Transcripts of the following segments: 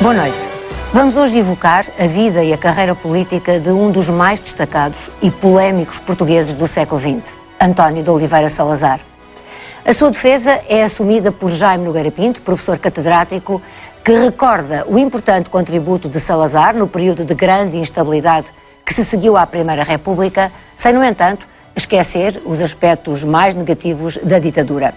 Boa noite. Vamos hoje evocar a vida e a carreira política de um dos mais destacados e polémicos portugueses do século XX, António de Oliveira Salazar. A sua defesa é assumida por Jaime Nogueira Pinto, professor catedrático, que recorda o importante contributo de Salazar no período de grande instabilidade que se seguiu à Primeira República, sem, no entanto, esquecer os aspectos mais negativos da ditadura.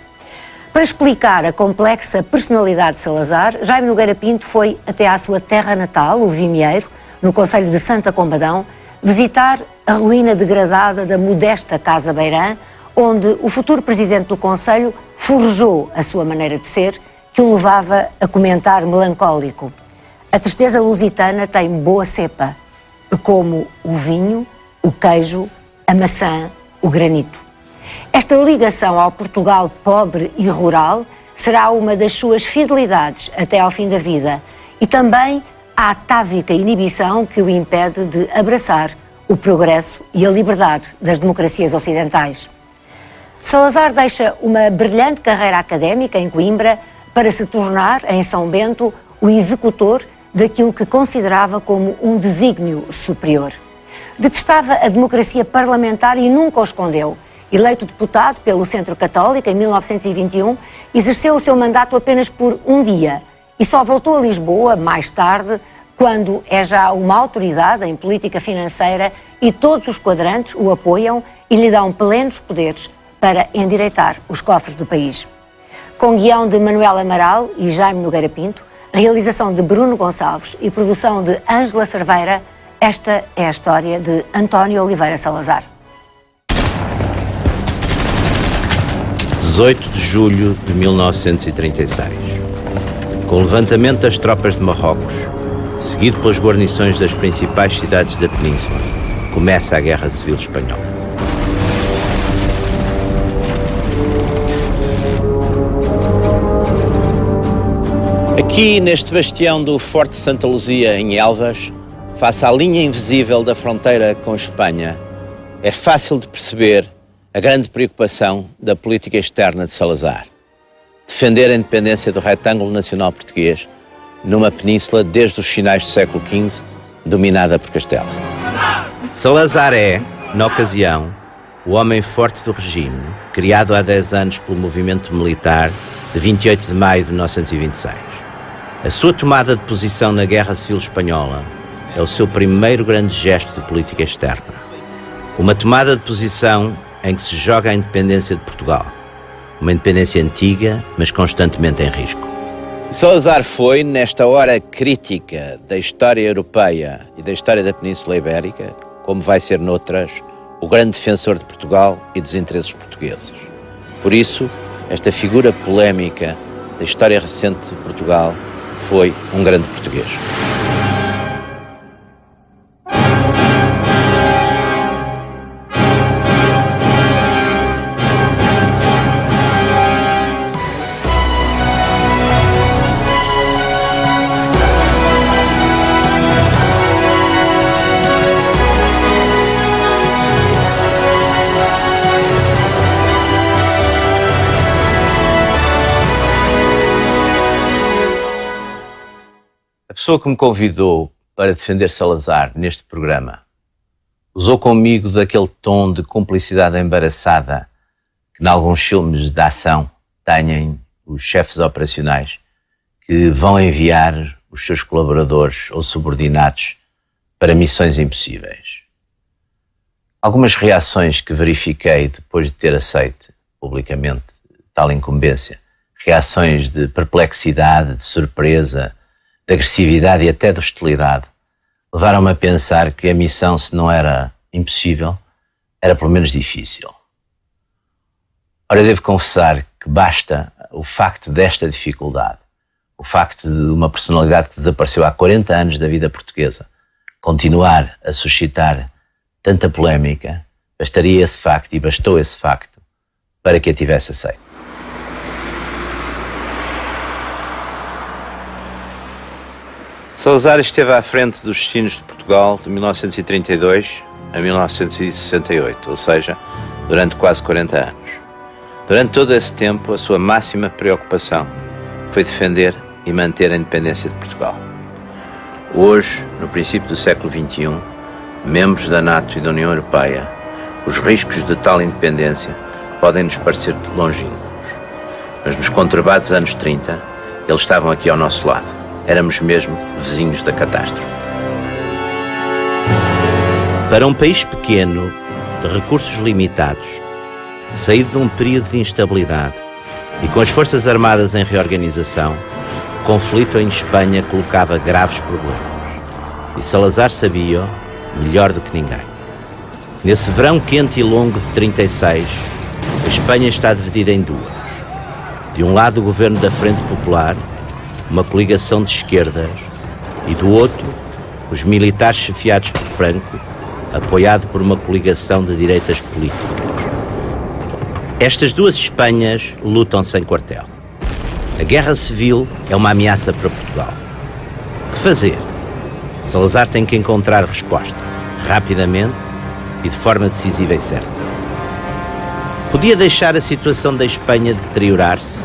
Para explicar a complexa personalidade de Salazar, Jaime Nogueira Pinto foi até à sua terra natal, o Vimieiro, no concelho de Santa Combadão, visitar a ruína degradada da modesta Casa Beirã, onde o futuro presidente do concelho forjou a sua maneira de ser, que o levava a comentar melancólico: a tristeza lusitana tem boa cepa, como o vinho, o queijo, a maçã, o granito. Esta ligação ao Portugal pobre e rural será uma das suas fidelidades até ao fim da vida e também a atávica inibição que o impede de abraçar o progresso e a liberdade das democracias ocidentais. Salazar deixa uma brilhante carreira académica em Coimbra para se tornar, em São Bento, o executor daquilo que considerava como um desígnio superior. Detestava a democracia parlamentar e nunca o escondeu. Eleito deputado pelo Centro Católico em 1921, exerceu o seu mandato apenas por um dia e só voltou a Lisboa mais tarde, quando é já uma autoridade em política financeira e todos os quadrantes o apoiam e lhe dão plenos poderes para endireitar os cofres do país. Com guião de Manuel Amaral e Jaime Nogueira Pinto, realização de Bruno Gonçalves e produção de Ângela Cerveira, esta é a história de António Oliveira Salazar. 18 de julho de 1936. Com o levantamento das tropas de Marrocos, seguido pelas guarnições das principais cidades da Península, começa a Guerra Civil Espanhola. Aqui, neste bastião do Forte Santa Luzia, em Elvas, face à linha invisível da fronteira com Espanha, é fácil de perceber a grande preocupação da política externa de Salazar: defender a independência do retângulo nacional português numa península desde os finais do século XV dominada por Castela. Salazar é, na ocasião, o homem forte do regime, criado há 10 anos pelo movimento militar de 28 de maio de 1926. A sua tomada de posição na Guerra Civil Espanhola é o seu primeiro grande gesto de política externa. Uma tomada de posição em que se joga a independência de Portugal. Uma independência antiga, mas constantemente em risco. Salazar foi, nesta hora crítica da história europeia e da história da Península Ibérica, como vai ser noutras, o grande defensor de Portugal e dos interesses portugueses. Por isso, esta figura polémica da história recente de Portugal foi um grande português. A pessoa que me convidou para defender Salazar neste programa usou comigo daquele tom de cumplicidade embaraçada que, em alguns filmes de ação, têm os chefes operacionais que vão enviar os seus colaboradores ou subordinados para missões impossíveis. Algumas reações que verifiquei depois de ter aceito publicamente tal incumbência, reações de perplexidade, de surpresa, de agressividade e até de hostilidade, levaram-me a pensar que a missão, se não era impossível, era pelo menos difícil. Ora, eu devo confessar que basta o facto desta dificuldade, o facto de uma personalidade que desapareceu há 40 anos da vida portuguesa continuar a suscitar tanta polémica, bastaria esse facto, e bastou esse facto, para que a tivesse aceito. Salazar esteve à frente dos destinos de Portugal de 1932 a 1968, ou seja, durante quase 40 anos. Durante todo esse tempo, a sua máxima preocupação foi defender e manter a independência de Portugal. Hoje, no princípio do século XXI, membros da NATO e da União Europeia, os riscos de tal independência podem nos parecer longínquos. Mas nos conturbados anos 30, eles estavam aqui ao nosso lado. Éramos mesmo vizinhos da catástrofe. Para um país pequeno, de recursos limitados, saído de um período de instabilidade e com as Forças Armadas em reorganização, o conflito em Espanha colocava graves problemas. E Salazar sabia-o melhor do que ninguém. Nesse verão quente e longo de 36, a Espanha está dividida em duas. De um lado o governo da Frente Popular, uma coligação de esquerdas, e do outro, os militares chefiados por Franco, apoiado por uma coligação de direitas políticas. Estas duas Espanhas lutam sem quartel. A guerra civil é uma ameaça para Portugal. O que fazer? Salazar tem que encontrar resposta, rapidamente e de forma decisiva e certa. Podia deixar a situação da Espanha deteriorar-se,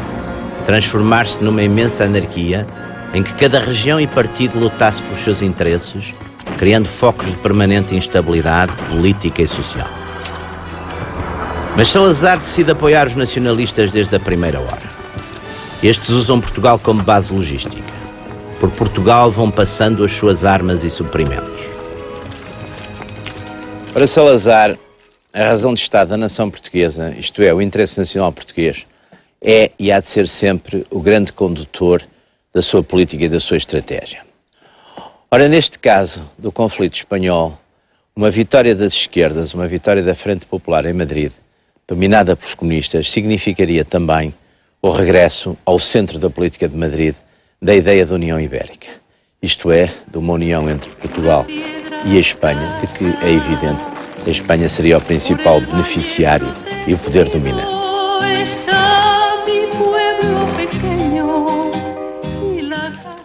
transformar-se numa imensa anarquia em que cada região e partido lutasse pelos seus interesses, criando focos de permanente instabilidade política e social. Mas Salazar decide apoiar os nacionalistas desde a primeira hora. Estes usam Portugal como base logística. Por Portugal vão passando as suas armas e suprimentos. Para Salazar, a razão de Estado da nação portuguesa, isto é, o interesse nacional português, é e há de ser sempre o grande condutor da sua política e da sua estratégia. Ora, neste caso do conflito espanhol, uma vitória das esquerdas, uma vitória da Frente Popular em Madrid, dominada pelos comunistas, significaria também o regresso ao centro da política de Madrid da ideia da União Ibérica. Isto é, de uma união entre Portugal e a Espanha, de que é evidente que a Espanha seria o principal beneficiário e o poder dominante.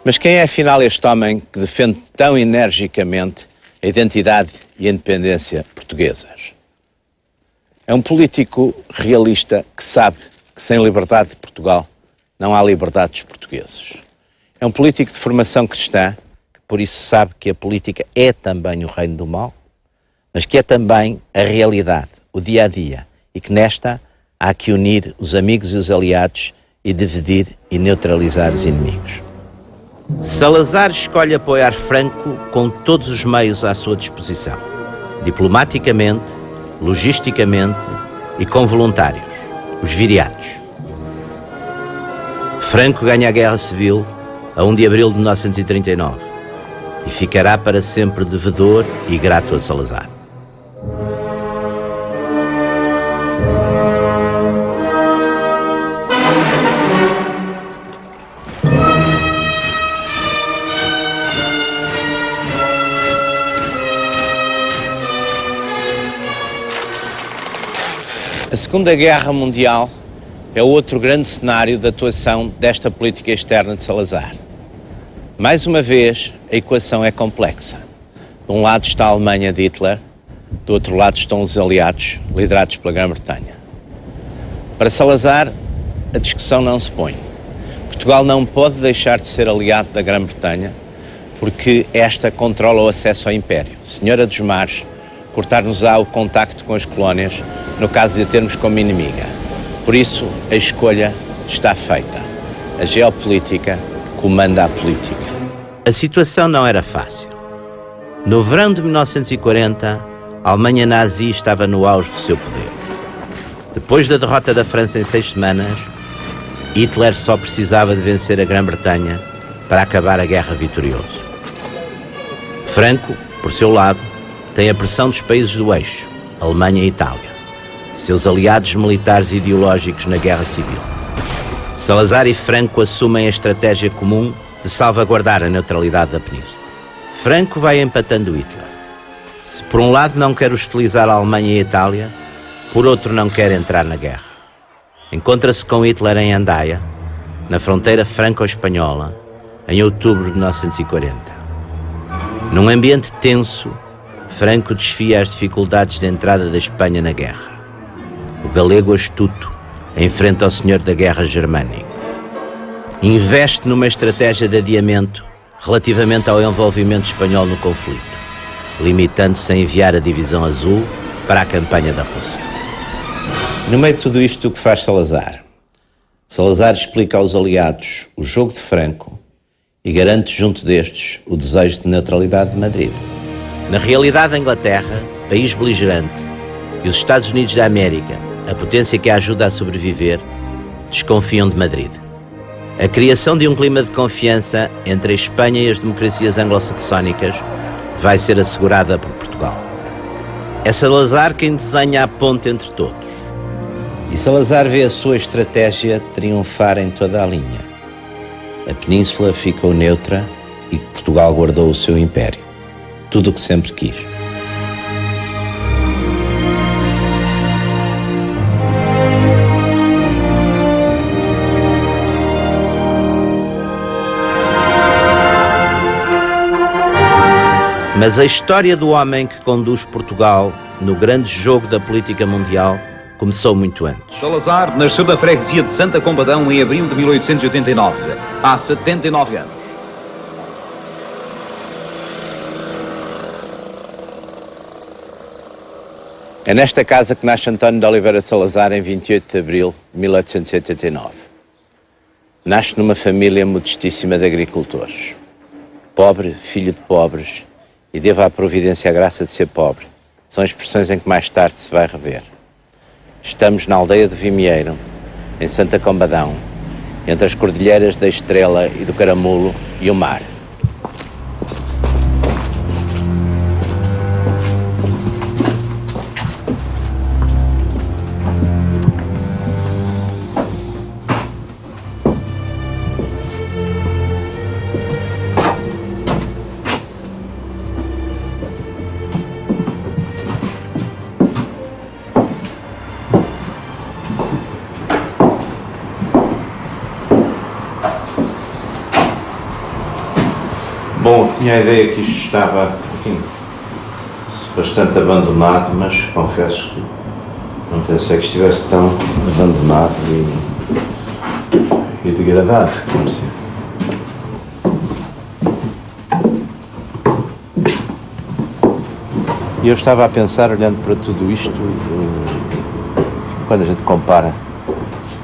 Mas quem é afinal este homem que defende tão energicamente a identidade e a independência portuguesas? É um político realista que sabe que sem liberdade de Portugal não há liberdade dos portugueses. É um político de formação cristã, que por isso sabe que a política é também o reino do mal, mas que é também a realidade, o dia-a-dia, e que nesta há que unir os amigos e os aliados e dividir e neutralizar os inimigos. Salazar escolhe apoiar Franco com todos os meios à sua disposição, diplomaticamente, logisticamente e com voluntários, os viriatos. Franco ganha a Guerra Civil a 1 de abril de 1939 e ficará para sempre devedor e grato a Salazar. A Segunda Guerra Mundial é outro grande cenário de atuação desta política externa de Salazar. Mais uma vez, a equação é complexa. De um lado está a Alemanha de Hitler, do outro lado estão os aliados, liderados pela Grã-Bretanha. Para Salazar, a discussão não se põe. Portugal não pode deixar de ser aliado da Grã-Bretanha, porque esta controla o acesso ao Império. Senhora dos Mares, cortar-nos-á o contacto com as colónias, no caso de a termos como inimiga. Por isso, a escolha está feita. A geopolítica comanda a política. A situação não era fácil. No verão de 1940, a Alemanha nazi estava no auge do seu poder. Depois da derrota da França em 6 semanas, Hitler só precisava de vencer a Grã-Bretanha para acabar a guerra vitorioso. Franco, por seu lado, tem a pressão dos países do eixo, Alemanha e Itália, seus aliados militares e ideológicos na Guerra Civil. Salazar e Franco assumem a estratégia comum de salvaguardar a neutralidade da península. Franco vai empatando Hitler. Se por um lado não quer hostilizar a Alemanha e a Itália, por outro não quer entrar na guerra. Encontra-se com Hitler em Andaia, na fronteira franco-espanhola, em outubro de 1940. Num ambiente tenso, Franco desfia as dificuldades de entrada da Espanha na guerra. O galego astuto enfrenta o senhor da guerra germânico. Investe numa estratégia de adiamento relativamente ao envolvimento espanhol no conflito, limitando-se a enviar a Divisão Azul para a campanha da Rússia. No meio de tudo isto, o que faz Salazar? Salazar explica aos aliados o jogo de Franco e garante junto destes o desejo de neutralidade de Madrid. Na realidade, a Inglaterra, país beligerante, e os Estados Unidos da América, a potência que a ajuda a sobreviver, desconfiam de Madrid. A criação de um clima de confiança entre a Espanha e as democracias anglo-saxónicas vai ser assegurada por Portugal. É Salazar quem desenha a ponte entre todos. E Salazar vê a sua estratégia triunfar em toda a linha. A península ficou neutra e Portugal guardou o seu império. Tudo o que sempre quis. Mas a história do homem que conduz Portugal no grande jogo da política mundial começou muito antes. Salazar nasceu na freguesia de Santa Combadão em abril de 1889, há 79 anos. É nesta casa que nasce António de Oliveira Salazar em 28 de abril de 1889. Nasce numa família modestíssima de agricultores. Pobre, filho de pobres, e devo à providência a graça de ser pobre, são expressões em que mais tarde se vai rever. Estamos na aldeia de Vimieiro, em Santa Combadão, entre as cordilheiras da Estrela e do Caramulo e o mar. Bom, tinha a ideia que isto estava, enfim, bastante abandonado, mas confesso que não pensei que estivesse tão abandonado e degradado, como se... E eu estava a pensar, olhando para tudo isto, quando a gente compara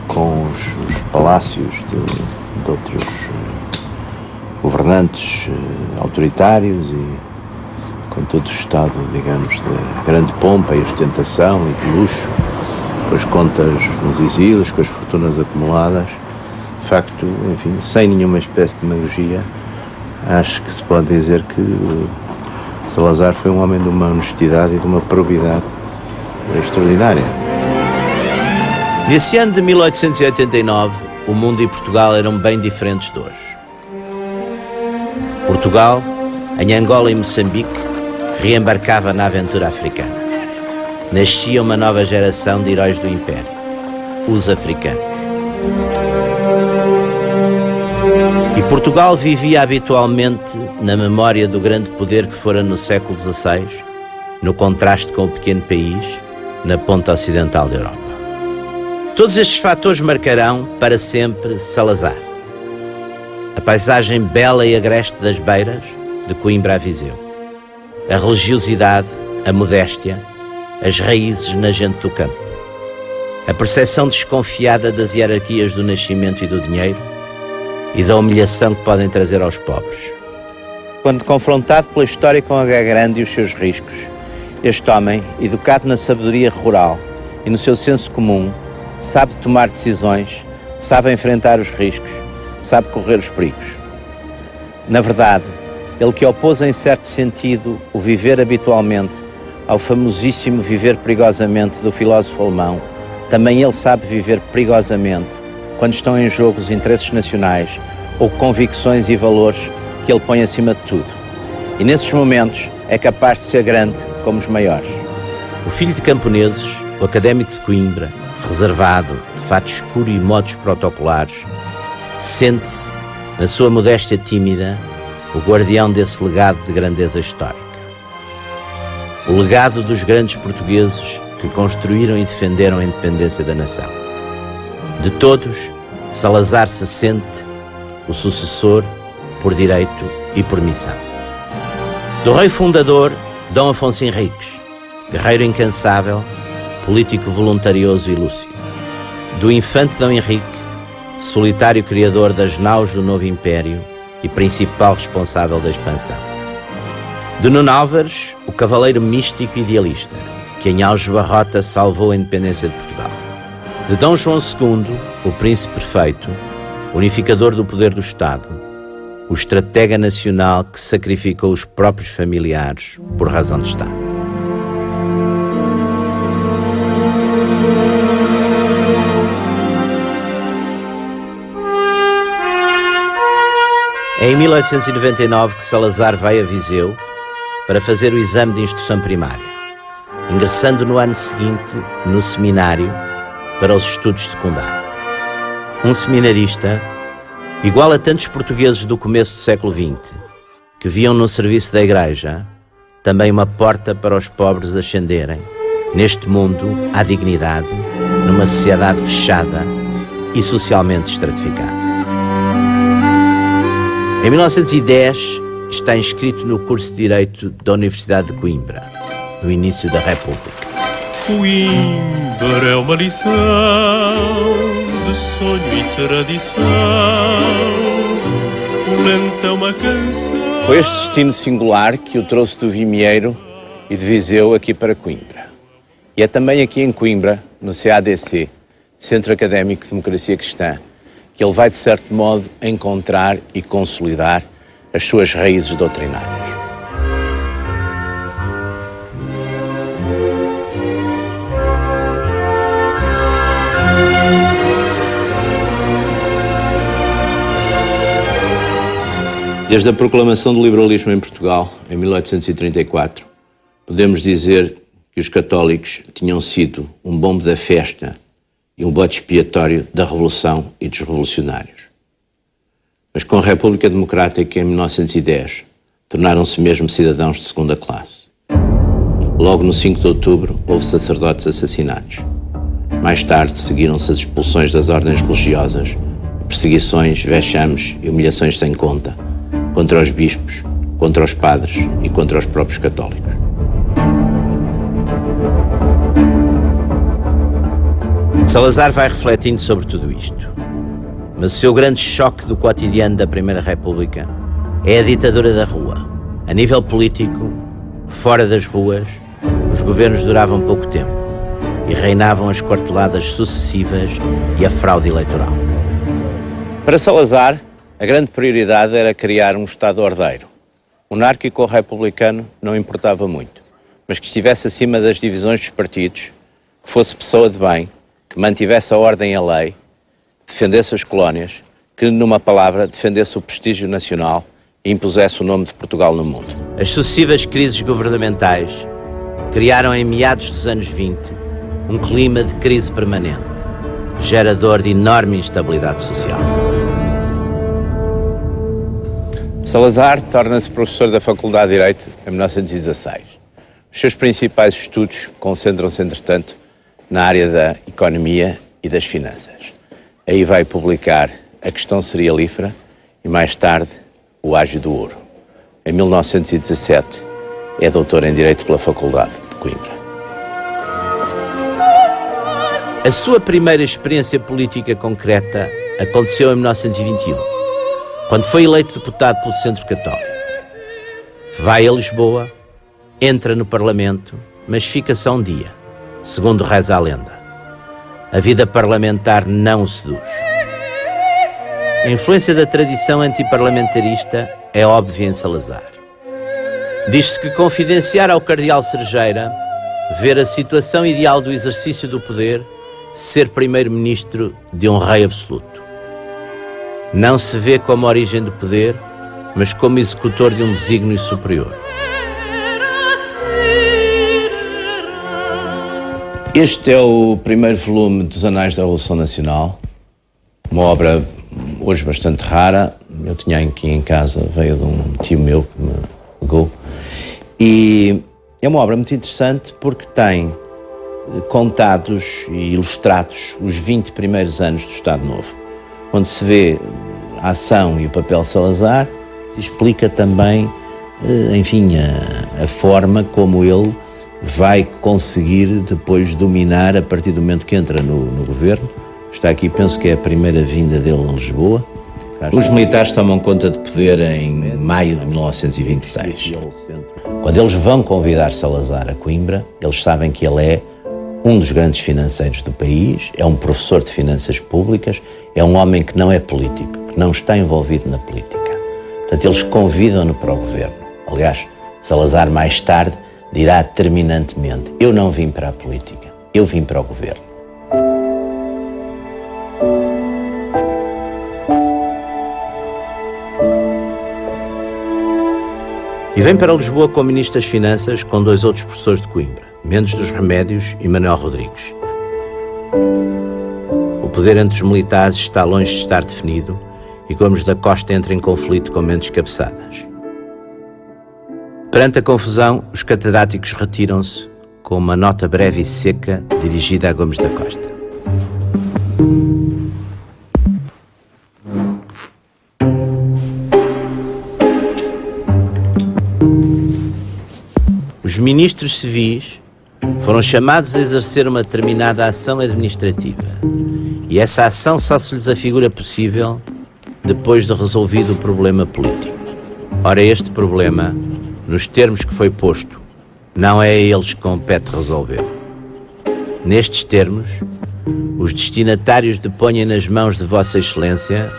com os palácios de outros governantes autoritários e com todo o estado, digamos, de grande pompa e ostentação e de luxo, com as contas nos exílios, com as fortunas acumuladas, de facto, enfim, sem nenhuma espécie de demagogia, acho que se pode dizer que Salazar foi um homem de uma honestidade e de uma probidade extraordinária. Nesse ano de 1889, o mundo e Portugal eram bem diferentes de hoje. Portugal, em Angola e Moçambique, reembarcava na aventura africana. Nascia uma nova geração de heróis do Império, os africanos. E Portugal vivia habitualmente na memória do grande poder que fora no século XVI, no contraste com o pequeno país, na ponta ocidental da Europa. Todos estes fatores marcarão, para sempre, Salazar. A paisagem bela e agreste das beiras, de Coimbra a Viseu. A religiosidade, a modéstia, as raízes na gente do campo. A percepção desconfiada das hierarquias do nascimento e do dinheiro e da humilhação que podem trazer aos pobres. Quando confrontado pela história com a guerra grande e os seus riscos, este homem, educado na sabedoria rural e no seu senso comum, sabe tomar decisões, sabe enfrentar os riscos, sabe correr os perigos. Na verdade, ele que opôs em certo sentido o viver habitualmente ao famosíssimo viver perigosamente do filósofo alemão, também ele sabe viver perigosamente quando estão em jogo os interesses nacionais ou convicções e valores que ele põe acima de tudo. E nesses momentos é capaz de ser grande como os maiores. O filho de camponeses, o académico de Coimbra, reservado, de fato escuro e modos protocolares, sente-se, na sua modéstia tímida, o guardião desse legado de grandeza histórica. O legado dos grandes portugueses que construíram e defenderam a independência da nação. De todos, Salazar se sente o sucessor, por direito, e por missão. Do rei fundador, Dom Afonso Henriques, guerreiro incansável, político voluntarioso e lúcido. Do infante Dom Henrique, solitário criador das naus do novo império e principal responsável da expansão. De Nuno Álvares, o cavaleiro místico e idealista, que em Aljubarrota salvou a independência de Portugal. De Dom João II, o príncipe perfeito, unificador do poder do Estado, o estratega nacional que sacrificou os próprios familiares por razão de Estado. É em 1899 que Salazar vai a Viseu para fazer o exame de instrução primária, ingressando no ano seguinte no seminário para os estudos secundários. Um seminarista igual a tantos portugueses do começo do século XX, que viam no serviço da Igreja também uma porta para os pobres ascenderem, neste mundo, à dignidade, numa sociedade fechada e socialmente estratificada. Em 1910, está inscrito no curso de Direito da Universidade de Coimbra, no início da República. Coimbra é uma lição de sonho e tradição, o lento é uma canção. Foi este destino singular que o trouxe do Vimieiro e de Viseu aqui para Coimbra. E é também aqui em Coimbra, no CADC, Centro Académico de Democracia Cristã, que ele vai, de certo modo, encontrar e consolidar as suas raízes doutrinárias. Desde a proclamação do liberalismo em Portugal, em 1834, podemos dizer que os católicos tinham sido um bombo da festa e um bode expiatório da Revolução e dos revolucionários. Mas com a República Democrática em 1910, tornaram-se mesmo cidadãos de segunda classe. Logo no 5 de outubro, houve sacerdotes assassinados. Mais tarde, seguiram-se as expulsões das ordens religiosas, perseguições, vexames e humilhações sem conta, contra os bispos, contra os padres e contra os próprios católicos. Salazar vai refletindo sobre tudo isto. Mas o seu grande choque do cotidiano da Primeira República é a ditadura da rua. A nível político, fora das ruas, os governos duravam pouco tempo e reinavam as quarteladas sucessivas e a fraude eleitoral. Para Salazar, a grande prioridade era criar um Estado ordeiro. Monárquico ou republicano não importava muito, mas que estivesse acima das divisões dos partidos, que fosse pessoa de bem, que mantivesse a ordem e a lei, defendesse as colónias, que, numa palavra, defendesse o prestígio nacional e impusesse o nome de Portugal no mundo. As sucessivas crises governamentais criaram, em meados dos anos 20, um clima de crise permanente, gerador de enorme instabilidade social. Salazar torna-se professor da Faculdade de Direito em 1916. Os seus principais estudos concentram-se, entretanto, na área da economia e das finanças. Aí vai publicar A Questão Cerealífera e, mais tarde, O Ágio do Ouro. Em 1917, é doutor em Direito pela Faculdade de Coimbra. A sua primeira experiência política concreta aconteceu em 1921, quando foi eleito deputado pelo Centro Católico. Vai a Lisboa, entra no Parlamento, mas fica só um dia, segundo reza a lenda. A vida parlamentar não o seduz. A influência da tradição antiparlamentarista é óbvia em Salazar. Diz-se que confidenciar ao cardeal Cerejeira ver a situação ideal do exercício do poder ser primeiro-ministro de um rei absoluto. Não se vê como origem do poder, mas como executor de um desígnio superior. Este é o primeiro volume dos Anais da Revolução Nacional, uma obra hoje bastante rara. Eu tinha aqui em casa, veio de um tio meu que me pegou, e é uma obra muito interessante porque tem contados e ilustrados os 20 primeiros anos do Estado Novo, onde se vê a ação e o papel de Salazar, explica também, enfim, a forma como ele vai conseguir depois dominar a partir do momento que entra no governo. Está aqui, penso que é a primeira vinda dele a Lisboa. Os militares tomam conta de poder em maio de 1926. Quando eles vão convidar Salazar a Coimbra, eles sabem que ele é um dos grandes financeiros do país, é um professor de finanças públicas, é um homem que não é político, que não está envolvido na política. Portanto, eles convidam-no para o governo. Aliás, Salazar mais tarde dirá terminantemente: eu não vim para a política, eu vim para o governo. E vem para Lisboa como Ministro das Finanças com dois outros professores de Coimbra, Mendes dos Remédios e Manuel Rodrigues. O poder entre os militares está longe de estar definido e Gomes da Costa entra em conflito com Mendes Cabeçadas. Perante a confusão, os catedráticos retiram-se com uma nota breve e seca dirigida a Gomes da Costa. Os ministros civis foram chamados a exercer uma determinada ação administrativa e essa ação só se lhes afigura possível depois de resolvido o problema político. Ora, este problema, nos termos que foi posto, não é a eles que compete resolver. Nestes termos, os destinatários depõem nas mãos de Vossa Excelência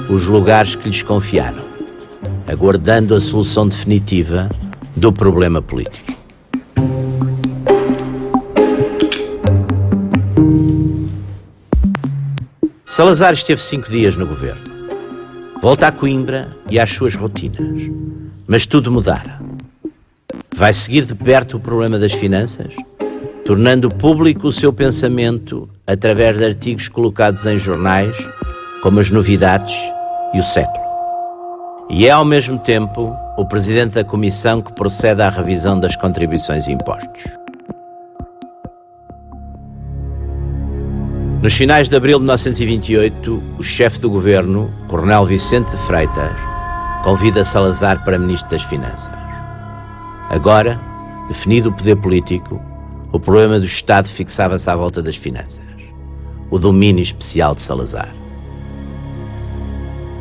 os lugares que lhes confiaram, aguardando a solução definitiva do problema político. Salazar esteve 5 dias no governo. Volta a Coimbra e às suas rotinas. Mas tudo mudara. Vai seguir de perto o problema das finanças, tornando público o seu pensamento através de artigos colocados em jornais, como As Novidades e O Século. E é, ao mesmo tempo, o presidente da comissão que procede à revisão das contribuições e impostos. Nos finais de abril de 1928, o chefe do governo, Coronel Vicente de Freitas, convida Salazar para Ministro das Finanças. Agora, definido o poder político, o problema do Estado fixava-se à volta das finanças. O domínio especial de Salazar.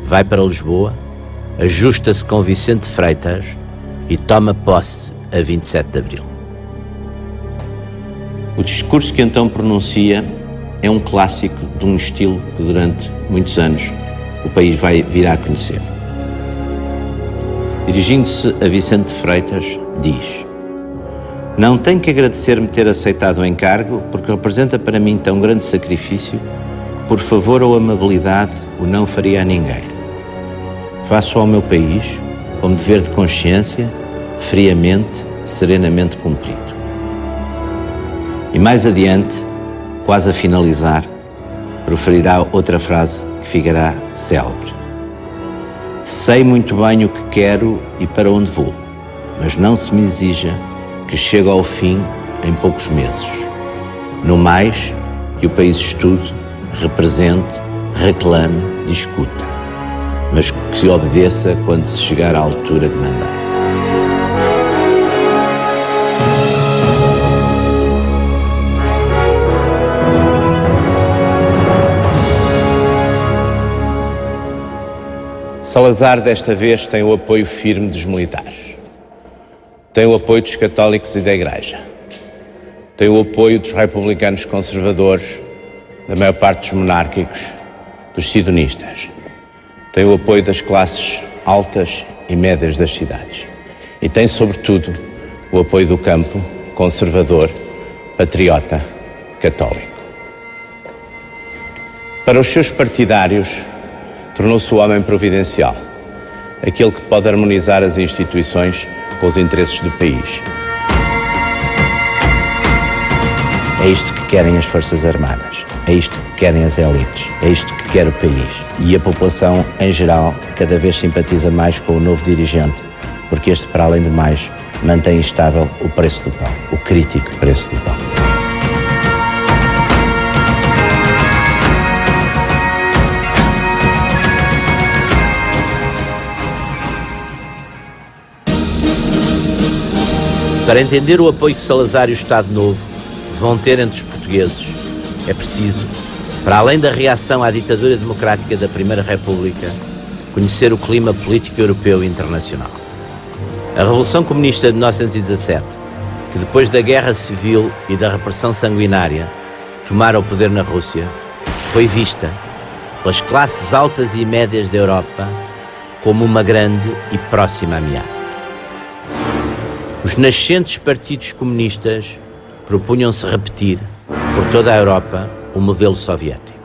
Vai para Lisboa, ajusta-se com Vicente de Freitas e toma posse a 27 de abril. O discurso que então pronuncia é um clássico de um estilo que durante muitos anos o país vai vir a conhecer. Dirigindo-se a Vicente de Freitas, diz: não tenho que agradecer-me ter aceitado o encargo, porque representa para mim tão grande sacrifício que, por favor ou amabilidade, o não faria a ninguém. Faço ao meu país, como dever de consciência, friamente, serenamente cumprido. E mais adiante, quase a finalizar, proferirá outra frase que ficará célebre. Sei muito bem o que quero e para onde vou, mas não se me exija que chegue ao fim em poucos meses. No mais, que o país estude, represente, reclame, discuta, mas que se obedeça quando se chegar à altura de mandar. Salazar, desta vez, tem o apoio firme dos militares. Tem o apoio dos católicos e da Igreja. Tem o apoio dos republicanos conservadores, da maior parte dos monárquicos, dos sidonistas. Tem o apoio das classes altas e médias das cidades. E tem, sobretudo, o apoio do campo, conservador, patriota, católico. Para os seus partidários, tornou-se o homem providencial, aquele que pode harmonizar as instituições com os interesses do país. É isto que querem as Forças Armadas, é isto que querem as elites, é isto que quer o país. E a população, em geral, cada vez simpatiza mais com o novo dirigente, porque este, para além do mais, mantém estável o preço do pão, o crítico preço do pão. Para entender o apoio que Salazar e o Estado Novo vão ter entre os portugueses, é preciso, para além da reação à ditadura democrática da Primeira República, conhecer o clima político europeu e internacional. A Revolução Comunista de 1917, que depois da Guerra Civil e da repressão sanguinária tomara o poder na Rússia, foi vista pelas classes altas e médias da Europa como uma grande e próxima ameaça. Os nascentes partidos comunistas propunham-se repetir, por toda a Europa, o modelo soviético.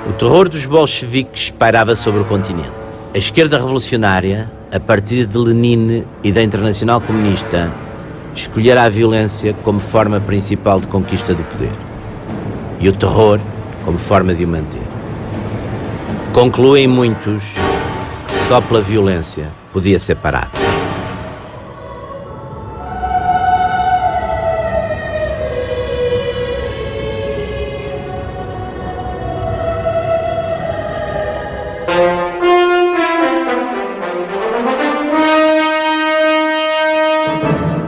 O terror dos bolcheviques pairava sobre o continente. A esquerda revolucionária, a partir de Lenin e da Internacional Comunista, escolhera a violência como forma principal de conquista do poder e o terror como forma de o manter. Concluem muitos que só pela violência podia ser parado.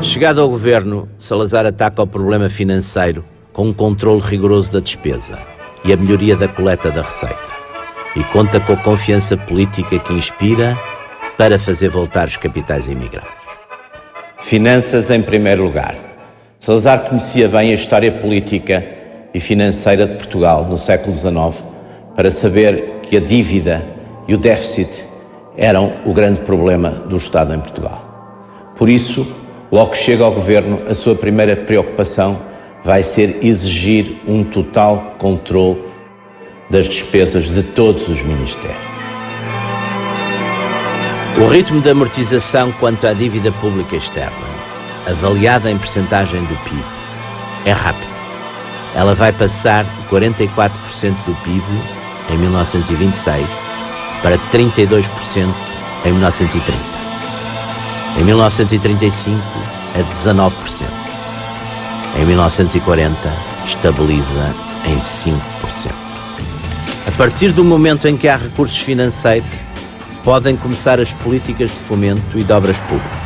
Chegado ao governo, Salazar ataca o problema financeiro com um controle rigoroso da despesa e a melhoria da coleta da receita. E conta com a confiança política que inspira para fazer voltar os capitais imigrados. Finanças em primeiro lugar. Salazar conhecia bem a história política e financeira de Portugal no século XIX para saber que a dívida e o déficit eram o grande problema do Estado em Portugal. Por isso, logo que chega ao governo, a sua primeira preocupação vai ser exigir um total controle das despesas de todos os ministérios. O ritmo de amortização quanto à dívida pública externa, avaliada em percentagem do PIB, é rápido. Ela vai passar de 44% do PIB em 1926 para 32% em 1930. Em 1935, a 19%. Em 1940, estabiliza em 5%. A partir do momento em que há recursos financeiros, podem começar as políticas de fomento e de obras públicas.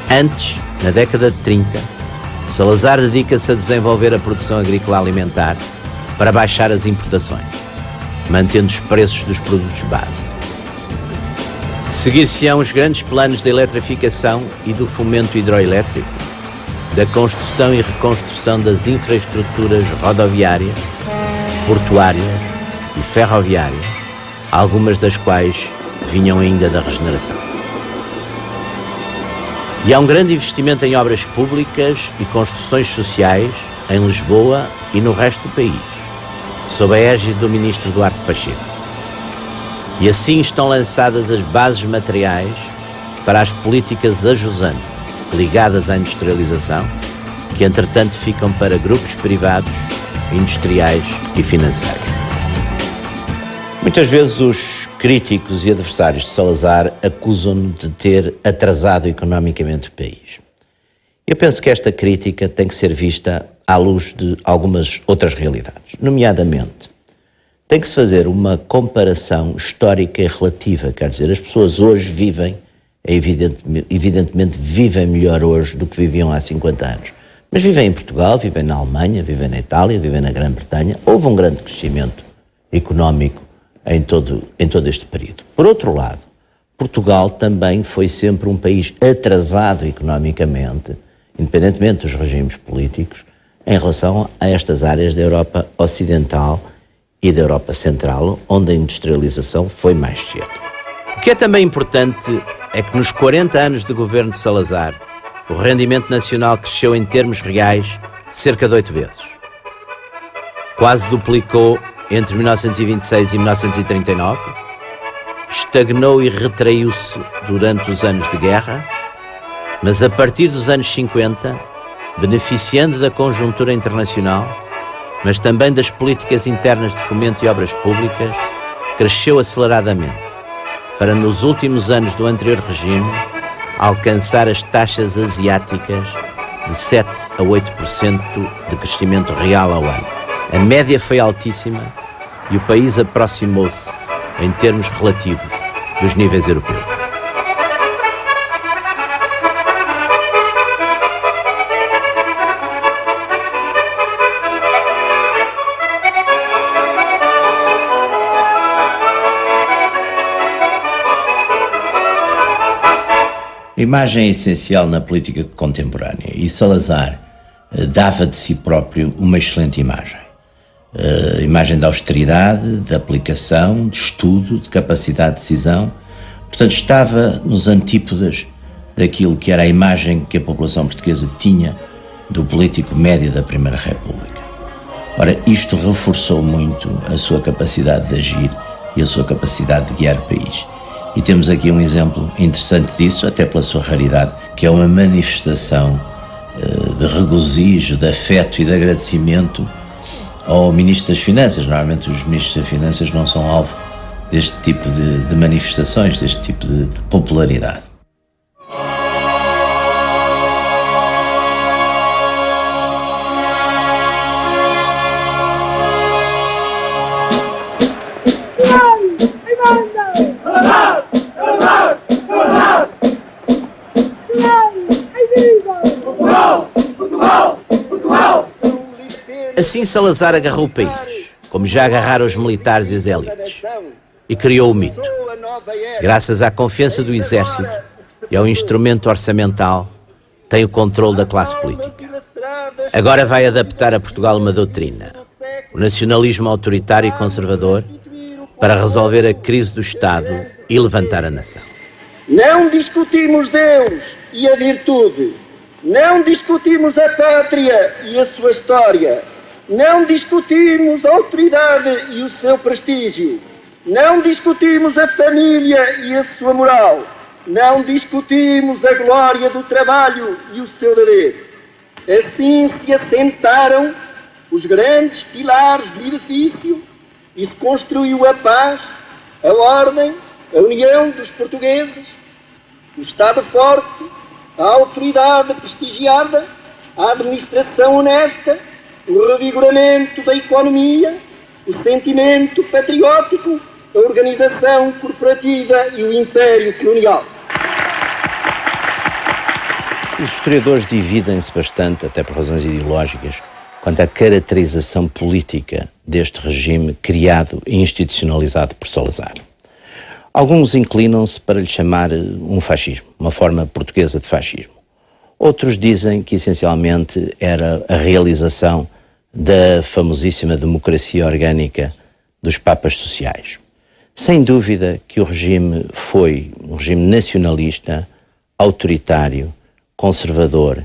Antes, na década de 30, Salazar dedica-se a desenvolver a produção agrícola alimentar para baixar as importações, mantendo os preços dos produtos base. Seguir-se-ão os grandes planos de eletrificação e do fomento hidroelétrico, da construção e reconstrução das infraestruturas rodoviárias, portuárias e ferroviárias, algumas das quais vinham ainda da regeneração. E há um grande investimento em obras públicas e construções sociais em Lisboa e no resto do país, sob a égide do ministro Duarte Pacheco. E assim estão lançadas as bases materiais para as políticas ajusantes ligadas à industrialização, que entretanto ficam para grupos privados, industriais e financeiros. Muitas vezes os críticos e adversários de Salazar acusam-no de ter atrasado economicamente o país. Eu penso que esta crítica tem que ser vista à luz de algumas outras realidades, nomeadamente tem que se fazer uma comparação histórica e relativa, quer dizer, as pessoas hoje vivem, evidentemente vivem melhor hoje do que viviam há 50 anos, mas vivem em Portugal, vivem na Alemanha, vivem na Itália, vivem na Grã-Bretanha, houve um grande crescimento económico em todo este período. Por outro lado, Portugal também foi sempre um país atrasado economicamente, independentemente dos regimes políticos, em relação a estas áreas da Europa Ocidental e da Europa Central, onde a industrialização foi mais cedo. O que é também importante é que nos 40 anos de governo de Salazar, o rendimento nacional cresceu em termos reais cerca de 8 vezes. Quase duplicou entre 1926 e 1939, estagnou e retraiu-se durante os anos de guerra, mas a partir dos anos 50, beneficiando da conjuntura internacional, mas também das políticas internas de fomento e obras públicas, cresceu aceleradamente, para nos últimos anos do anterior regime alcançar as taxas asiáticas de 7 a 8% de crescimento real ao ano. A média foi altíssima e o país aproximou-se, em termos relativos, dos níveis europeus. A imagem é essencial na política contemporânea e Salazar dava de si próprio uma excelente imagem. A imagem da austeridade, de aplicação, de estudo, de capacidade de decisão. Portanto, estava nos antípodas daquilo que era a imagem que a população portuguesa tinha do político médio da Primeira República. Ora, isto reforçou muito a sua capacidade de agir e a sua capacidade de guiar o país. E temos aqui um exemplo interessante disso, até pela sua raridade, que é uma manifestação de regozijo, de afeto e de agradecimento ao Ministro das Finanças. Normalmente os Ministros das Finanças não são alvo deste tipo de manifestações, deste tipo de popularidade. Assim Salazar agarrou o país, como já agarraram os militares e as élites, e criou o mito. Graças à confiança do exército e ao instrumento orçamental, tem o controle da classe política. Agora vai adaptar a Portugal uma doutrina, o nacionalismo autoritário e conservador, para resolver a crise do Estado e levantar a nação. Não discutimos Deus e a virtude, não discutimos a pátria e a sua história, não discutimos a autoridade e o seu prestígio, não discutimos a família e a sua moral, não discutimos a glória do trabalho e o seu dever. Assim se assentaram os grandes pilares do edifício e se construiu a paz, a ordem, a união dos portugueses, o Estado forte, a autoridade prestigiada, a administração honesta, o revigoramento da economia, o sentimento patriótico, a organização corporativa e o império colonial. Os historiadores dividem-se bastante, até por razões ideológicas, quanto à caracterização política deste regime criado e institucionalizado por Salazar. Alguns inclinam-se para lhe chamar um fascismo, uma forma portuguesa de fascismo. Outros dizem que essencialmente era a realização da famosíssima democracia orgânica dos papas sociais. Sem dúvida que o regime foi um regime nacionalista, autoritário, conservador,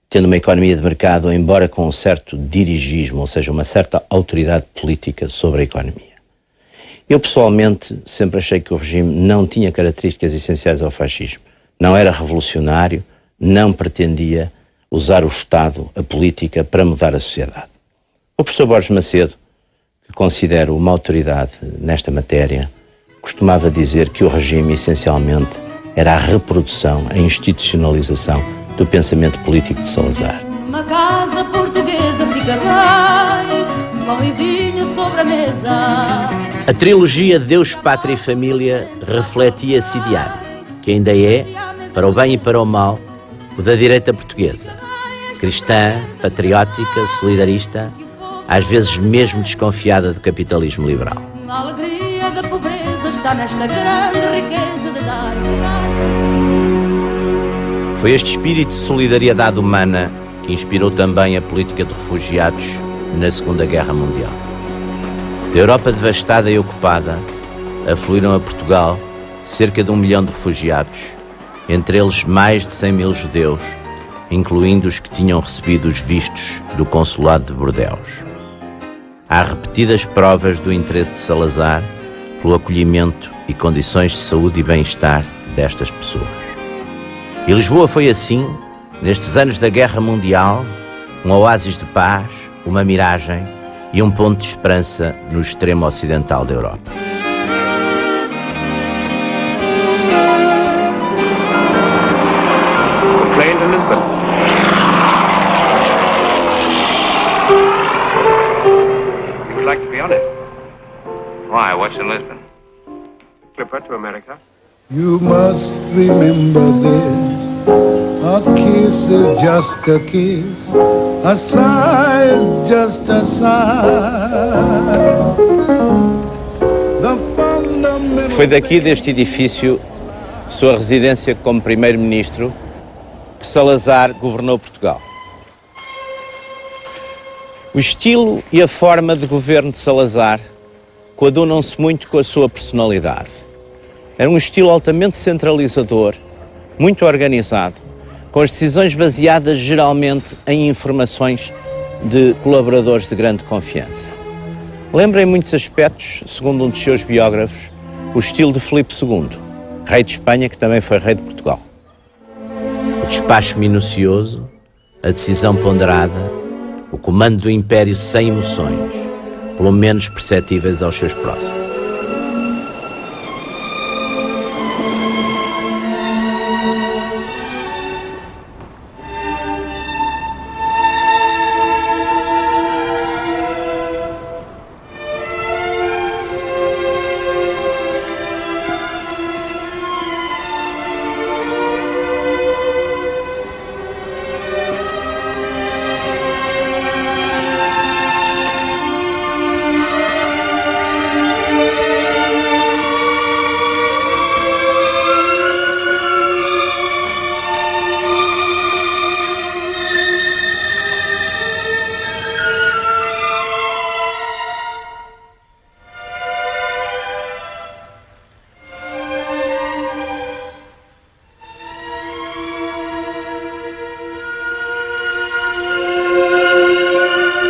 tendo uma economia de mercado, embora com um certo dirigismo, ou seja, uma certa autoridade política sobre a economia. Eu, pessoalmente, sempre achei que o regime não tinha características essenciais ao fascismo. Não era revolucionário, não pretendia usar o Estado, a política, para mudar a sociedade. O professor Borges Macedo, que considero uma autoridade nesta matéria, costumava dizer que o regime, essencialmente, era a reprodução, a institucionalização do pensamento político de Salazar. Uma casa portuguesa fica bem, pão e vinho sobre a mesa. A trilogia Deus, Pátria e Família refletia esse ideário, que ainda é, para o bem e para o mal, o da direita portuguesa. Cristã, patriótica, solidarista, às vezes mesmo desconfiada do capitalismo liberal. A alegria da pobreza está nesta grande riqueza de dar e dar. Foi este espírito de solidariedade humana que inspirou também a política de refugiados na Segunda Guerra Mundial. Da Europa devastada e ocupada, afluíram a Portugal cerca de 1 milhão de refugiados, entre eles mais de 100 mil judeus, incluindo os que tinham recebido os vistos do Consulado de Bordeus. Há repetidas provas do interesse de Salazar pelo acolhimento e condições de saúde e bem-estar destas pessoas. E Lisboa foi assim, nestes anos da Guerra Mundial, um oásis de paz, uma miragem e um ponto de esperança no extremo ocidental da Europa. Plane to Lisbon. You would like to be on it? Why? What's in Lisbon? Clipper to America. You must remember this. A kiss is just a kiss. A sigh is just a sigh. Foi daqui, deste edifício, sua residência como primeiro-ministro, que Salazar governou Portugal. O estilo e a forma de governo de Salazar coadunam-se muito com a sua personalidade. Era um estilo altamente centralizador, muito organizado, com as decisões baseadas geralmente em informações de colaboradores de grande confiança. Lembra em muitos aspectos, segundo um dos seus biógrafos, o estilo de Filipe II, rei de Espanha, que também foi rei de Portugal. O despacho minucioso, a decisão ponderada, o comando do império sem emoções, pelo menos perceptíveis aos seus próximos.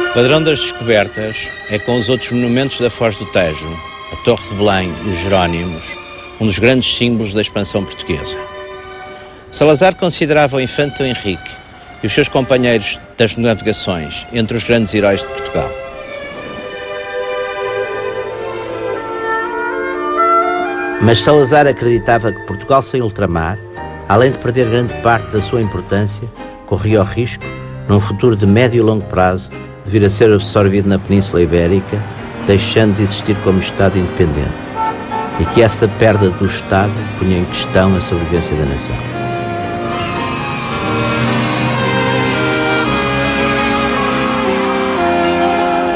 O padrão das descobertas é com os outros monumentos da Foz do Tejo, a Torre de Belém e os Jerónimos, um dos grandes símbolos da expansão portuguesa. Salazar considerava o infante Henrique e os seus companheiros das navegações entre os grandes heróis de Portugal. Mas Salazar acreditava que Portugal sem ultramar, além de perder grande parte da sua importância, corria o risco, num futuro de médio e longo prazo, de vir a ser absorvido na Península Ibérica, deixando de existir como Estado independente, e que essa perda do Estado punha em questão a sobrevivência da nação.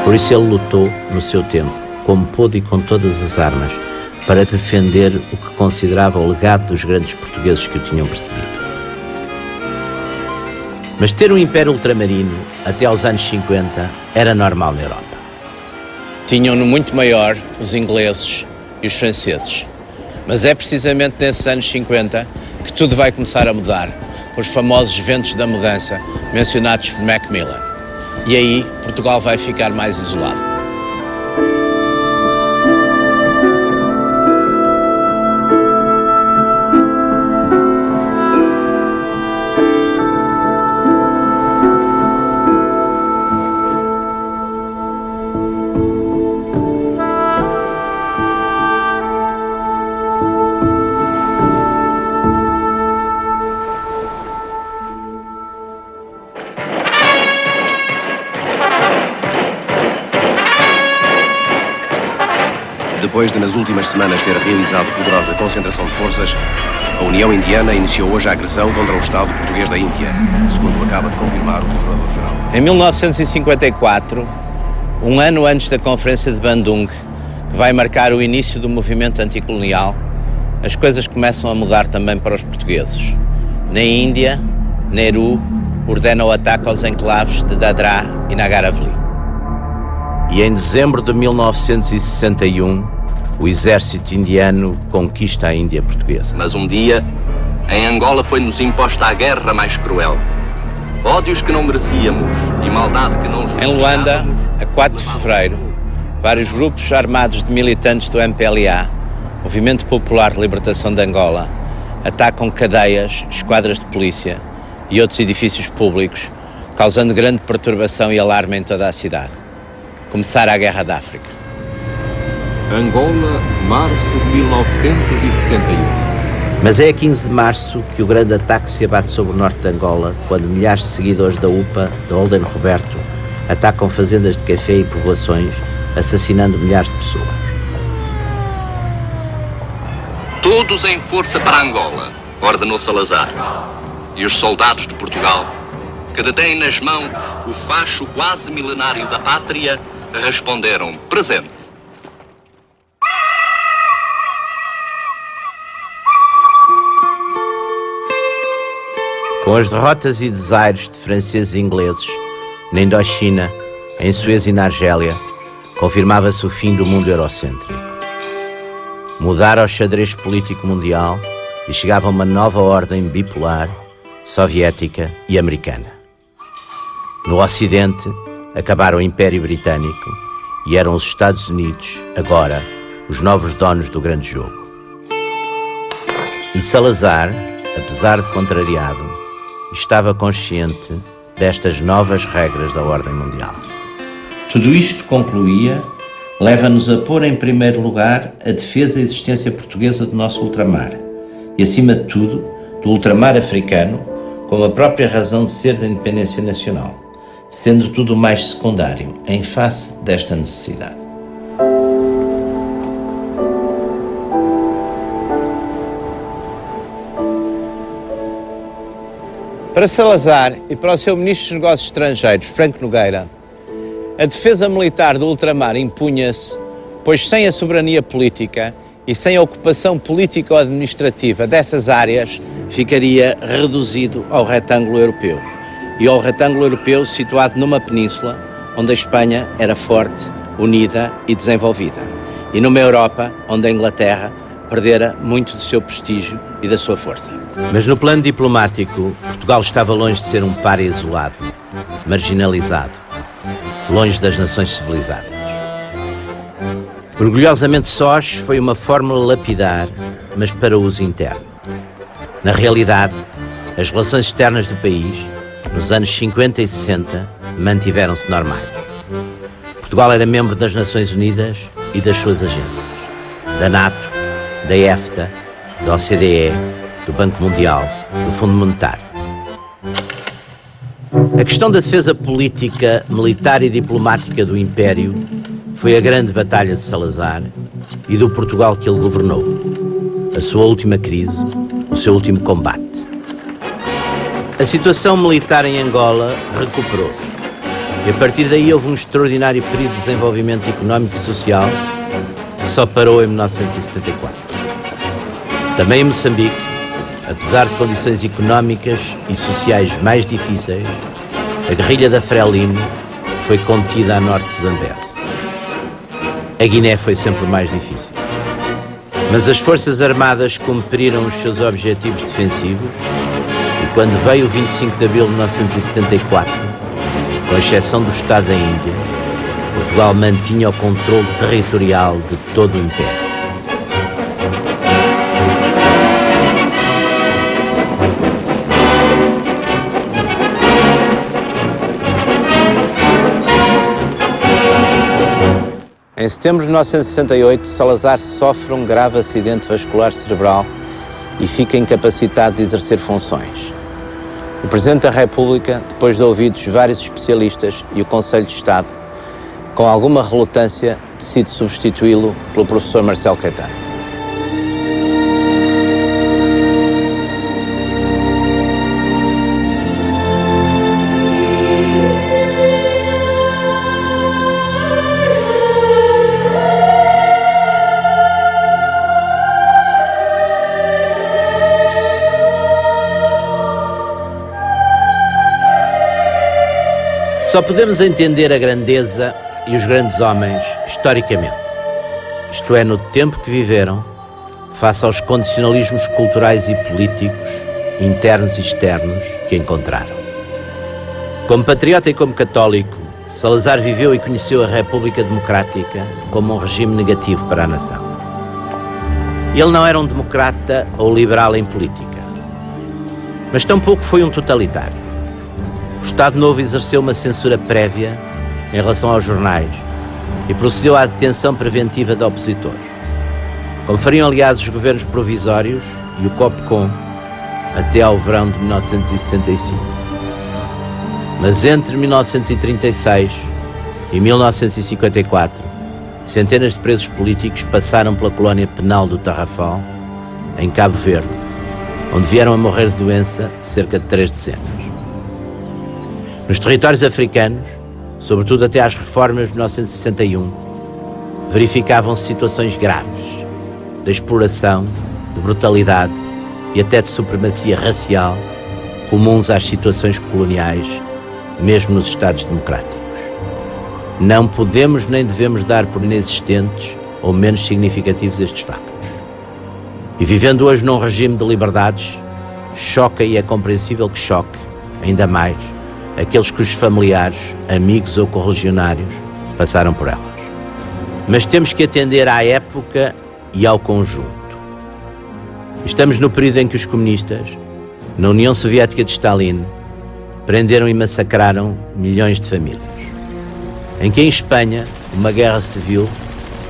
Por isso ele lutou, no seu tempo, como pôde e com todas as armas, para defender o que considerava o legado dos grandes portugueses que o tinham precedido. Mas ter um império ultramarino, até aos anos 50, era normal na Europa. Tinham-no muito maior os ingleses e os franceses. Mas é precisamente nesses anos 50 que tudo vai começar a mudar, com os famosos ventos da mudança mencionados por Macmillan. E aí, Portugal vai ficar mais isolado. Depois de, nas últimas semanas, ter realizado poderosa concentração de forças, a União Indiana iniciou hoje a agressão contra o Estado português da Índia, segundo acaba de confirmar o Governador-Geral. Em 1954, um ano antes da Conferência de Bandung, que vai marcar o início do movimento anticolonial, as coisas começam a mudar também para os portugueses. Na Índia, Nehru ordena o ataque aos enclaves de Dadra e Nagar Haveli. E em dezembro de 1961, o exército indiano conquista a Índia portuguesa. Mas um dia, em Angola foi-nos imposta a guerra mais cruel. Ódios que não merecíamos e maldade que não justificávamos. Em Luanda, a 4 de fevereiro, vários grupos armados de militantes do MPLA, Movimento Popular de Libertação de Angola, atacam cadeias, esquadras de polícia e outros edifícios públicos, causando grande perturbação e alarme em toda a cidade. Começara a Guerra da África. Angola, março de 1961. Mas é a 15 de março que o grande ataque se abate sobre o norte de Angola, quando milhares de seguidores da UPA, de Olden Roberto, atacam fazendas de café e povoações, assassinando milhares de pessoas. Todos em força para Angola, ordenou Salazar. E os soldados de Portugal, que detêm nas mãos o facho quase milenário da pátria, responderam presente. Com as derrotas e desaires de franceses e ingleses na Indochina, em Suez e na Argélia, confirmava-se o fim do mundo eurocêntrico. Mudara o xadrez político mundial e chegava uma nova ordem bipolar, soviética e americana. No Ocidente, acabara o Império Britânico e eram os Estados Unidos, agora, os novos donos do grande jogo. E Salazar, apesar de contrariado, estava consciente destas novas regras da ordem mundial. Tudo isto concluía, leva-nos a pôr em primeiro lugar a defesa da existência portuguesa do nosso ultramar e, acima de tudo, do ultramar africano, como a própria razão de ser da independência nacional, sendo tudo mais secundário em face desta necessidade. Para Salazar e para o seu ministro dos Negócios Estrangeiros, Franco Nogueira, a defesa militar do ultramar impunha-se, pois sem a soberania política e sem a ocupação política ou administrativa dessas áreas, ficaria reduzido ao retângulo europeu. E ao retângulo europeu situado numa península, onde a Espanha era forte, unida e desenvolvida. E numa Europa, onde a Inglaterra perdera muito do seu prestígio e da sua força. Mas no plano diplomático, Portugal estava longe de ser um pária isolado, marginalizado, longe das nações civilizadas. Orgulhosamente sós foi uma fórmula lapidar, mas para uso interno. Na realidade, as relações externas do país, nos anos 50 e 60, mantiveram-se normais. Portugal era membro das Nações Unidas e das suas agências, da NATO, da EFTA, da OCDE, do Banco Mundial, do Fundo Monetário. A questão da defesa política, militar e diplomática do Império foi a grande batalha de Salazar e do Portugal que ele governou, a sua última crise, o seu último combate. A situação militar em Angola recuperou-se e a partir daí houve um extraordinário período de desenvolvimento económico e social que só parou em 1974. Também em Moçambique, apesar de condições económicas e sociais mais difíceis, a guerrilha da Frelimo foi contida a norte do Zambeze. A Guiné foi sempre mais difícil. Mas as Forças Armadas cumpriram os seus objetivos defensivos e quando veio o 25 de abril de 1974, com exceção do Estado da Índia, Portugal mantinha o controle territorial de todo o Império. Em setembro de 1968, Salazar sofre um grave acidente vascular cerebral e fica incapacitado de exercer funções. O Presidente da República, depois de ouvidos vários especialistas e o Conselho de Estado, com alguma relutância, decide substituí-lo pelo professor Marcelo Caetano. Só podemos entender a grandeza e os grandes homens historicamente, isto é, no tempo que viveram, face aos condicionalismos culturais e políticos, internos e externos, que encontraram. Como patriota e como católico, Salazar viveu e conheceu a República Democrática como um regime negativo para a nação. Ele não era um democrata ou liberal em política, mas tampouco foi um totalitário. O Estado Novo exerceu uma censura prévia em relação aos jornais e procedeu à detenção preventiva de opositores, como fariam aliás os governos provisórios e o COPCOM até ao verão de 1975. Mas entre 1936 e 1954, centenas de presos políticos passaram pela colónia penal do Tarrafal, em Cabo Verde, onde vieram a morrer de doença cerca de 3 dezenas. Nos territórios africanos, sobretudo até às reformas de 1961, verificavam-se situações graves de exploração, de brutalidade e até de supremacia racial, comuns às situações coloniais, mesmo nos Estados democráticos. Não podemos nem devemos dar por inexistentes ou menos significativos estes factos. E vivendo hoje num regime de liberdades, choca e é compreensível que choque, ainda mais, aqueles cujos familiares, amigos ou correligionários passaram por elas. Mas temos que atender à época e ao conjunto. Estamos no período em que os comunistas, na União Soviética de Stalin, prenderam e massacraram milhões de famílias. Em que em Espanha, uma guerra civil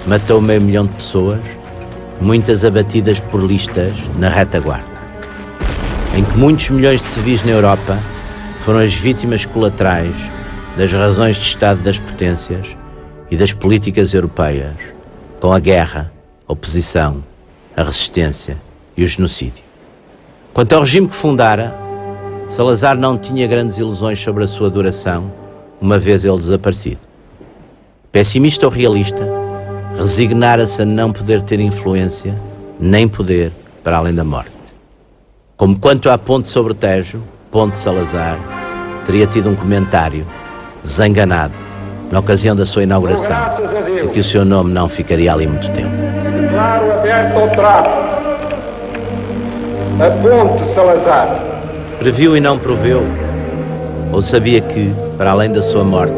matou 500 mil de pessoas, muitas abatidas por listas na retaguarda. Em que muitos milhões de civis na Europa foram as vítimas colaterais das razões de Estado das potências e das políticas europeias, com a guerra, a oposição, a resistência e o genocídio. Quanto ao regime que fundara, Salazar não tinha grandes ilusões sobre a sua duração, uma vez ele desaparecido. Pessimista ou realista, resignara-se a não poder ter influência, nem poder para além da morte. Como quanto à ponte sobre o Tejo, Ponte Salazar, teria tido um comentário desenganado na ocasião da sua inauguração, e que o seu nome não ficaria ali muito tempo. Declaro aberto ao tráfego a Ponte Salazar. Previu e não proveu? Ou sabia que, para além da sua morte,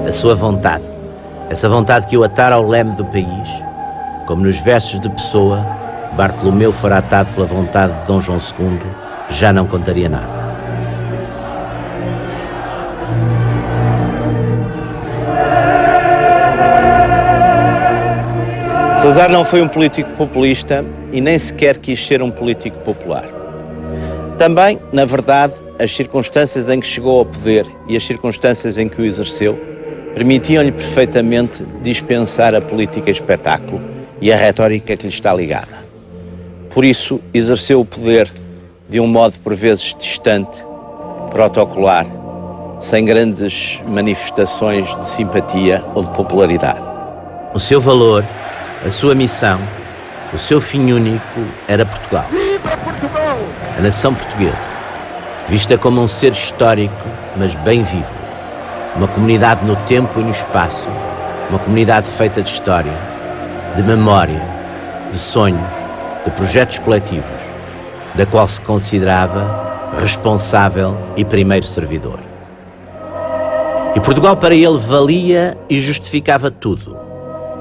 a sua vontade, essa vontade que o atara ao leme do país, como nos versos de Pessoa, Bartolomeu fora atado pela vontade de Dom João II, já não contaria nada. Salazar não foi um político populista e nem sequer quis ser um político popular. Também, na verdade, as circunstâncias em que chegou ao poder e as circunstâncias em que o exerceu permitiam-lhe perfeitamente dispensar a política espetáculo e a retórica que lhe está ligada. Por isso, exerceu o poder de um modo por vezes distante, protocolar, sem grandes manifestações de simpatia ou de popularidade. O seu valor, a sua missão, o seu fim único era Portugal. Viva Portugal! A nação portuguesa, vista como um ser histórico, mas bem vivo. Uma comunidade no tempo e no espaço, uma comunidade feita de história, de memória, de sonhos, de projetos coletivos, da qual se considerava responsável e primeiro servidor. E Portugal para ele valia e justificava tudo,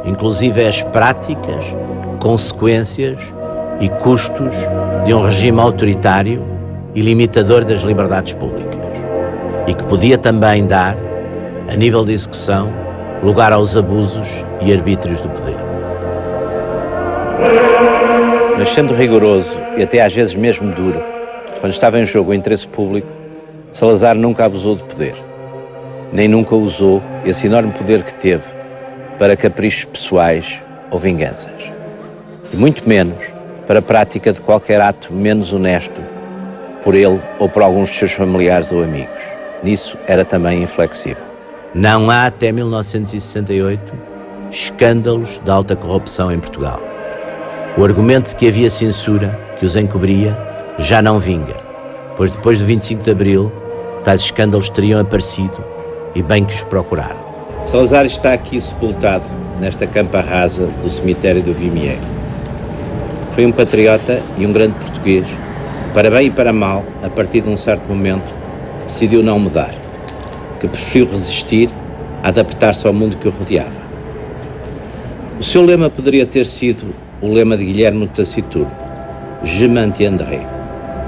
inclusive as práticas, consequências e custos de um regime autoritário e limitador das liberdades públicas, e que podia também dar, a nível de execução, lugar aos abusos e arbítrios do poder. Mas sendo rigoroso e até às vezes mesmo duro, quando estava em jogo o interesse público, Salazar nunca abusou de poder, nem nunca usou esse enorme poder que teve para caprichos pessoais ou vinganças, e muito menos para a prática de qualquer ato menos honesto por ele ou por alguns de seus familiares ou amigos. Nisso era também inflexível. Não há até 1968 escândalos de alta corrupção em Portugal. O argumento de que havia censura que os encobria já não vinga, pois depois do 25 de Abril tais escândalos teriam aparecido e bem que os procuraram. Salazar está aqui sepultado nesta campa rasa do cemitério do Vimieiro. Foi um patriota e um grande português, para bem e para mal, a partir de um certo momento, decidiu não mudar, que preferiu resistir a adaptar-se ao mundo que o rodeava. O seu lema poderia ter sido o lema de Guilherme Taciturno: Je maintiendrai.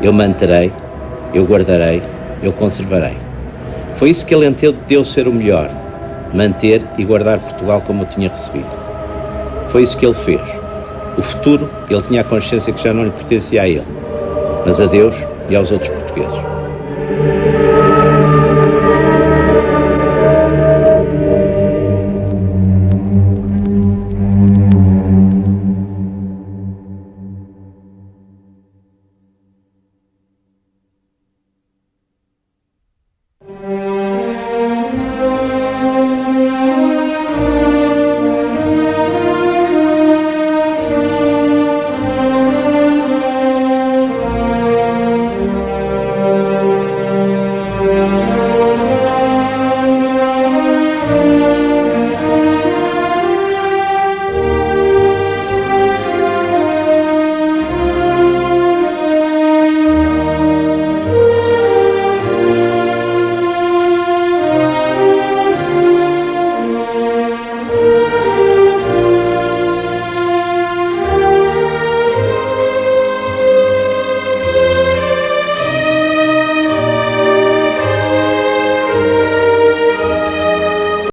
Eu manterei, eu guardarei, eu conservarei. Foi isso que ele entendeu ser o melhor, manter e guardar Portugal como o tinha recebido. Foi isso que ele fez. O futuro, ele tinha a consciência que já não lhe pertencia a ele, mas a Deus e aos outros portugueses.